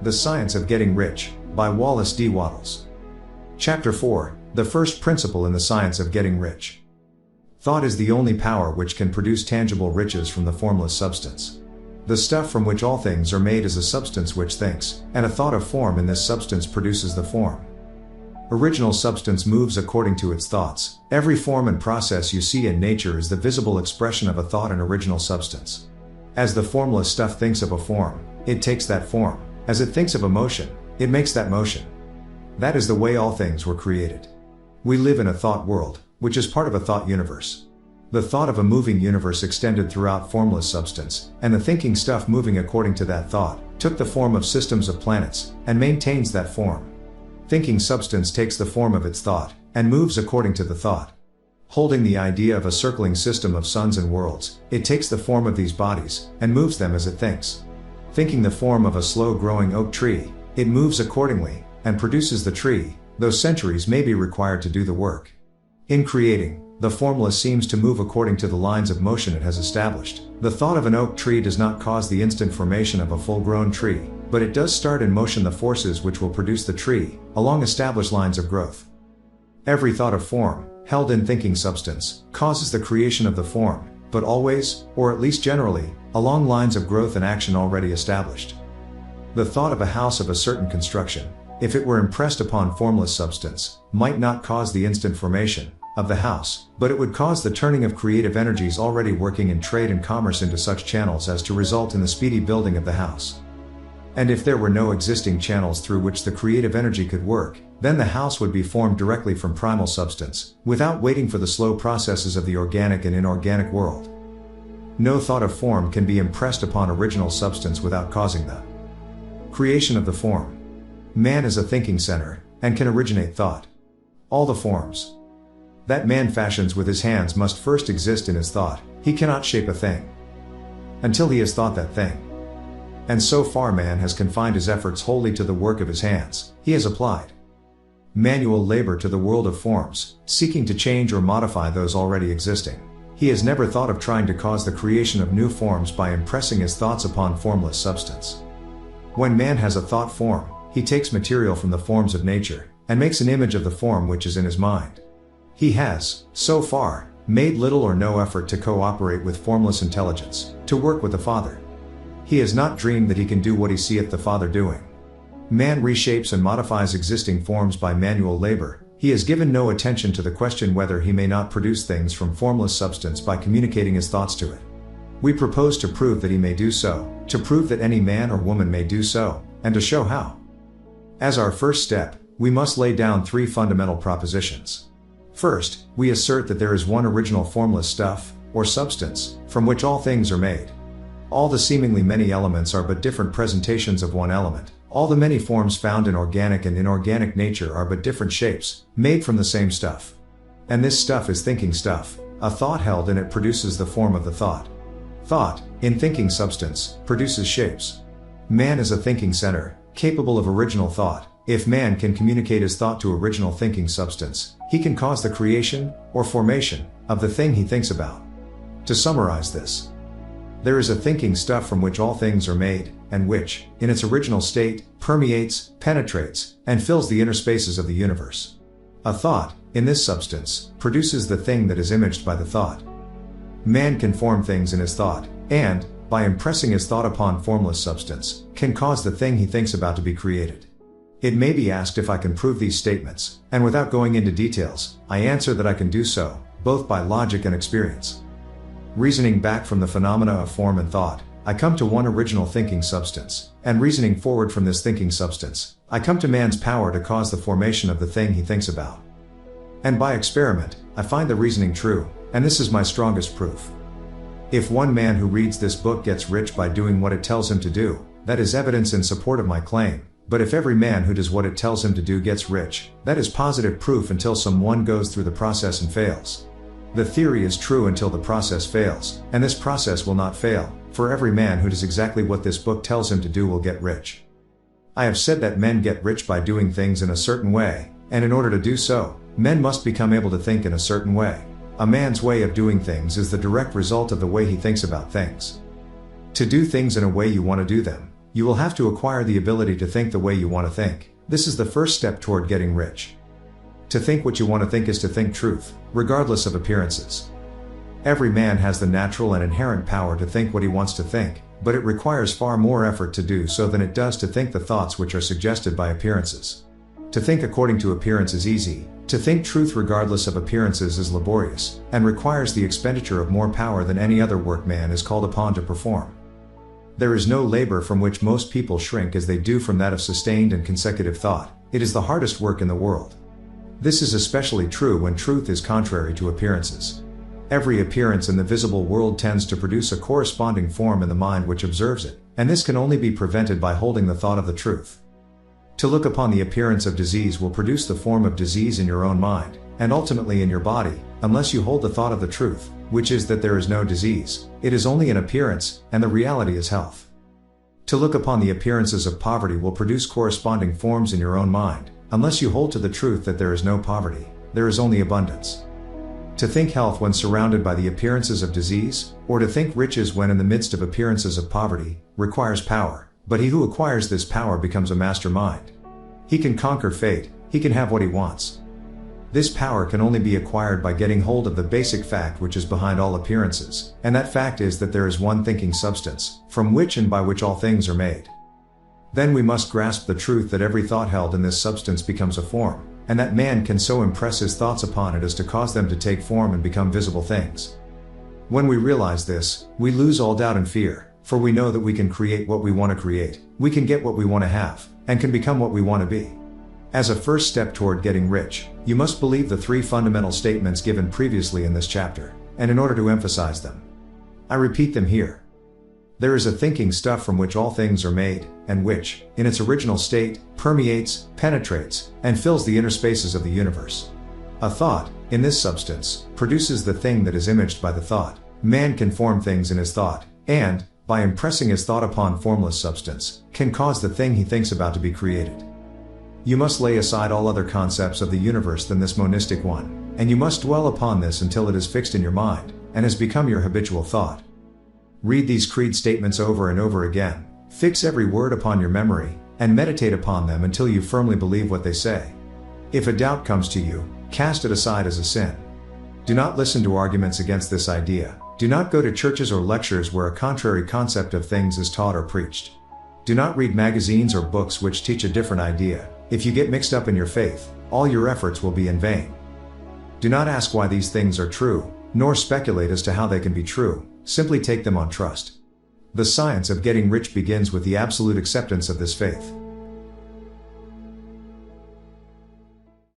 The Science of Getting Rich, by Wallace D. Wattles. Chapter 4, The First Principle in the Science of Getting Rich. Thought is the only power which can produce tangible riches from the formless substance. The stuff from which all things are made is a substance which thinks, and a thought of form in this substance produces the form. Original substance moves according to its thoughts. Every form and process you see in nature is the visible expression of a thought in original substance. As the formless stuff thinks of a form, it takes that form. As it thinks of a motion, it makes that motion. That is the way all things were created. We live in a thought world, which is part of a thought universe. The thought of a moving universe extended throughout formless substance, and the thinking stuff moving according to that thought, took the form of systems of planets, and maintains that form. Thinking substance takes the form of its thought, and moves according to the thought. Holding the idea of a circling system of suns and worlds, it takes the form of these bodies, and moves them as it thinks. Thinking the form of a slow-growing oak tree, it moves accordingly, and produces the tree, though centuries may be required to do the work. In creating, the formless seems to move according to the lines of motion it has established. The thought of an oak tree does not cause the instant formation of a full-grown tree, but it does start in motion the forces which will produce the tree, along established lines of growth. Every thought of form, held in thinking substance, causes the creation of the form, but always, or at least generally, along lines of growth and action already established. The thought of a house of a certain construction, if it were impressed upon formless substance, might not cause the instant formation of the house, but it would cause the turning of creative energies already working in trade and commerce into such channels as to result in the speedy building of the house. And if there were no existing channels through which the creative energy could work, then the house would be formed directly from primal substance, without waiting for the slow processes of the organic and inorganic world. No thought of form can be impressed upon original substance without causing the creation of the form. Man is a thinking center, and can originate thought. All the forms that man fashions with his hands must first exist in his thought. He cannot shape a thing until he has thought that thing. And so far man has confined his efforts wholly to the work of his hands. He has applied manual labor to the world of forms, seeking to change or modify those already existing. He has never thought of trying to cause the creation of new forms by impressing his thoughts upon formless substance. When man has a thought form, he takes material from the forms of nature, and makes an image of the form which is in his mind. He has, so far, made little or no effort to cooperate with formless intelligence, to work with the Father. He has not dreamed that he can do what he seeth the Father doing. Man reshapes and modifies existing forms by manual labor. He has given no attention to the question whether he may not produce things from formless substance by communicating his thoughts to it. We propose to prove that he may do so, to prove that any man or woman may do so, and to show how. As our first step, we must lay down three fundamental propositions. First, we assert that there is one original formless stuff, or substance, from which all things are made. All the seemingly many elements are but different presentations of one element. All the many forms found in organic and inorganic nature are but different shapes, made from the same stuff. And this stuff is thinking stuff. A thought held in it produces the form of the thought. Thought, in thinking substance, produces shapes. Man is a thinking center, capable of original thought. If man can communicate his thought to original thinking substance, he can cause the creation, or formation, of the thing he thinks about. To summarize this, there is a thinking stuff from which all things are made, and which, in its original state, permeates, penetrates, and fills the inner spaces of the universe. A thought, in this substance, produces the thing that is imaged by the thought. Man can form things in his thought, and, by impressing his thought upon formless substance, can cause the thing he thinks about to be created. It may be asked if I can prove these statements, and without going into details, I answer that I can do so, both by logic and experience. Reasoning back from the phenomena of form and thought, I come to one original thinking substance, and reasoning forward from this thinking substance, I come to man's power to cause the formation of the thing he thinks about. And by experiment, I find the reasoning true, and this is my strongest proof. If one man who reads this book gets rich by doing what it tells him to do, that is evidence in support of my claim. But if every man who does what it tells him to do gets rich, that is positive proof until someone goes through the process and fails. The theory is true until the process fails, and this process will not fail, for every man who does exactly what this book tells him to do will get rich. I have said that men get rich by doing things in a certain way, and in order to do so, men must become able to think in a certain way. A man's way of doing things is the direct result of the way he thinks about things. To do things in a way you want to do them, you will have to acquire the ability to think the way you want to think. This is the first step toward getting rich. To think what you want to think is to think truth, regardless of appearances. Every man has the natural and inherent power to think what he wants to think, but it requires far more effort to do so than it does to think the thoughts which are suggested by appearances. To think according to appearance is easy. To think truth regardless of appearances is laborious, and requires the expenditure of more power than any other work man is called upon to perform. There is no labor from which most people shrink as they do from that of sustained and consecutive thought. It is the hardest work in the world. This is especially true when truth is contrary to appearances. Every appearance in the visible world tends to produce a corresponding form in the mind which observes it, and this can only be prevented by holding the thought of the truth. To look upon the appearance of disease will produce the form of disease in your own mind, and ultimately in your body, unless you hold the thought of the truth, which is that there is no disease, it is only an appearance, and the reality is health. To look upon the appearances of poverty will produce corresponding forms in your own mind, unless you hold to the truth that there is no poverty, there is only abundance. To think health when surrounded by the appearances of disease, or to think riches when in the midst of appearances of poverty, requires power, but he who acquires this power becomes a mastermind. He can conquer fate, he can have what he wants. This power can only be acquired by getting hold of the basic fact which is behind all appearances, and that fact is that there is one thinking substance, from which and by which all things are made. Then we must grasp the truth that every thought held in this substance becomes a form, and that man can so impress his thoughts upon it as to cause them to take form and become visible things. When we realize this, we lose all doubt and fear, for we know that we can create what we want to create, we can get what we want to have, and can become what we want to be. As a first step toward getting rich, you must believe the three fundamental statements given previously in this chapter, and in order to emphasize them, I repeat them here. There is a thinking stuff from which all things are made, and which, in its original state, permeates, penetrates, and fills the inner spaces of the universe. A thought, in this substance, produces the thing that is imaged by the thought. Man can form things in his thought, and, by impressing his thought upon formless substance, can cause the thing he thinks about to be created. You must lay aside all other concepts of the universe than this monistic one, and you must dwell upon this until it is fixed in your mind, and has become your habitual thought. Read these creed statements over and over again, fix every word upon your memory, and meditate upon them until you firmly believe what they say. If a doubt comes to you, cast it aside as a sin. Do not listen to arguments against this idea. Do not go to churches or lectures where a contrary concept of things is taught or preached. Do not read magazines or books which teach a different idea. If you get mixed up in your faith, all your efforts will be in vain. Do not ask why these things are true, nor speculate as to how they can be true. Simply take them on trust. The science of getting rich begins with the absolute acceptance of this faith.